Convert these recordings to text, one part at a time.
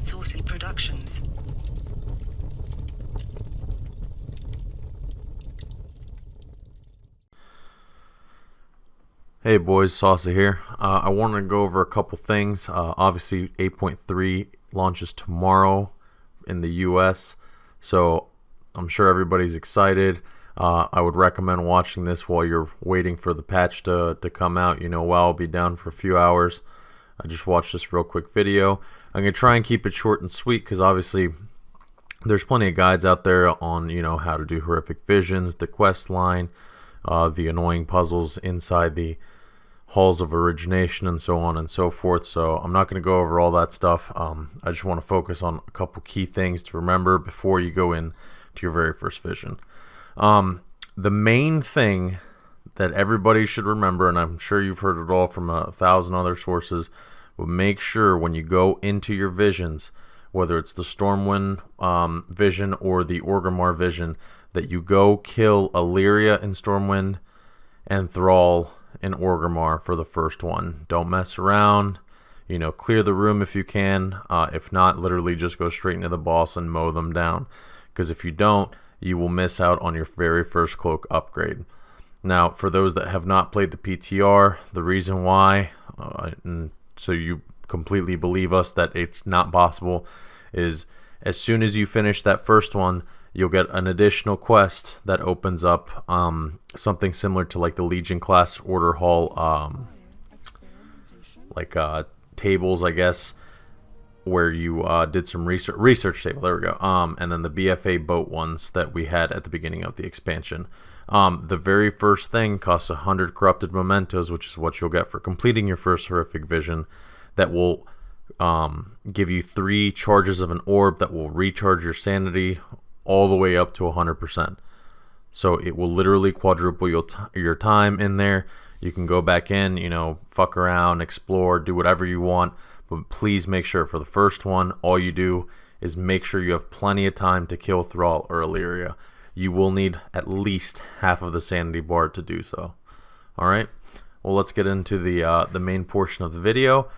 Saucy Productions. Hey boys, Saucy here. I wanted to go over a couple things. Obviously, 8.3 launches tomorrow in the US, so I'm sure everybody's excited. I would recommend watching this while you're waiting for the patch to come out. You know, while I'll be down for a few hours. I just watched this real quick video. I'm going to try and keep it short and sweet because obviously there's plenty of guides out there on, you know, how to do horrific visions, the quest line, the annoying puzzles inside the halls of origination, and so on and so forth. So I'm not going to go over all that stuff. I just want to focus on a couple key things to remember before you go in to your very first vision. The main thing that everybody should remember, and I'm sure you've heard it all from 1,000 other sources, but make sure when you go into your visions, whether it's the Stormwind vision or the Orgrimmar vision, that you go kill Illyria in Stormwind and Thrall in Orgrimmar for the first one. Don't mess around. You know, clear the room if you can. If not, literally just go straight into the boss and mow them down. Because if you don't, you will miss out on your very first cloak upgrade. Now, for those that have not played the PTR, the reason why, and so you completely believe us that it's not possible, is as soon as you finish that first one, you'll get an additional quest that opens up something similar to like the Legion class order hall, tables, I guess, where you did some research table. There we go. And then the BFA boat ones that we had at the beginning of the expansion. The very first thing costs 100 corrupted mementos, which is what you'll get for completing your first horrific vision. That will give you 3 charges of an orb that will recharge your sanity all the way up to 100%. So it will literally quadruple your time in there. You can go back in, you know, fuck around, explore, do whatever you want. But please make sure for the first one, all you do is make sure you have plenty of time to kill Thrall or Illyria. You will need at least half of the sanity bar to do so. Alright, well, let's get into the main portion of the video.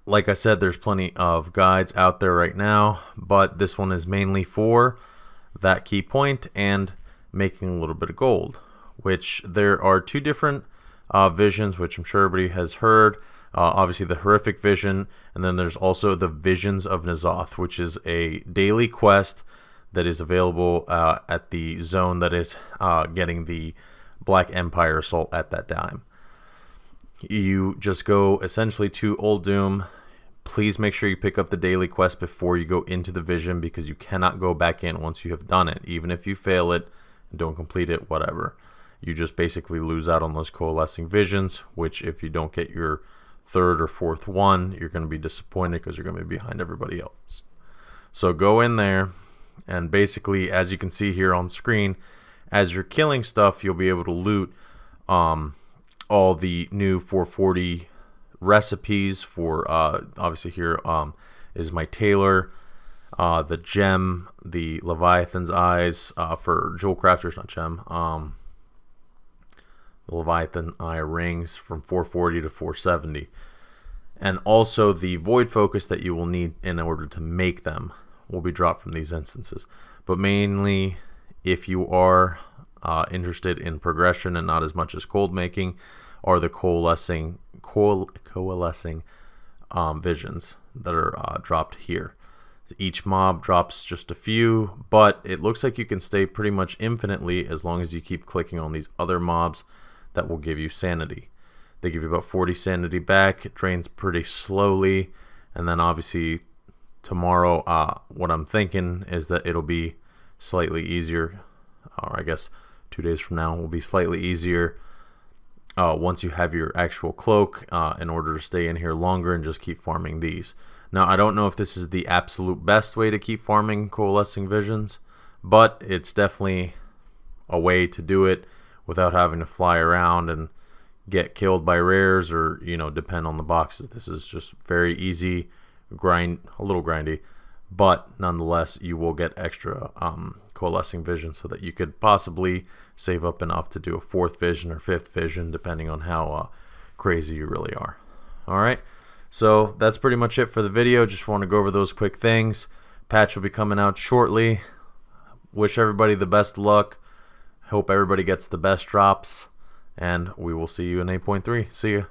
Like I said, there's plenty of guides out there right now, but this one is mainly for that key point and making a little bit of gold, which there are 2 different visions, which I'm sure everybody has heard. Obviously the horrific vision, and then there's also the Visions of N'Zoth, which is a daily quest that is available at the zone that is getting the Black Empire assault at that time. You just go essentially to Uldum. Please make sure you pick up the daily quest before you go into the vision, because you cannot go back in once you have done it. Even if you fail it and don't complete it, whatever. You just basically lose out on those coalescing visions, which if you don't get your 3rd or 4th one, you're going to be disappointed because you're going to be behind everybody else. So go in there, and basically, as you can see here on screen, as you're killing stuff, you'll be able to loot all the new 440 recipes for obviously here is my tailor, the gem, the Leviathan's eyes for jewel crafters, not gem, the Leviathan eye rings from 440 to 470, and also the void focus that you will need in order to make them will be dropped from these instances. But mainly, if you are interested in progression and not as much as cold making, are the coalescing visions that are dropped here. Each mob drops just a few, but it looks like you can stay pretty much infinitely as long as you keep clicking on these other mobs that will give you sanity. They give you about 40 sanity back. It drains pretty slowly, and then obviously tomorrow, what I'm thinking is that it'll be slightly easier, or I guess 2 days from now will be slightly easier once you have your actual cloak, in order to stay in here longer and just keep farming these. Now, I don't know if this is the absolute best way to keep farming coalescing visions, but it's definitely a way to do it without having to fly around and get killed by rares or, you know, depend on the boxes. This is just very easy, a little grindy, but nonetheless, you will get extra coalescing vision so that you could possibly save up enough to do a 4th vision or 5th vision, depending on how crazy you really are. All right, So that's pretty much it for the video. Just want to go over those quick things. Patch will be coming out shortly. Wish everybody the best luck. Hope everybody gets the best drops. And we will see you in 8.3. See ya.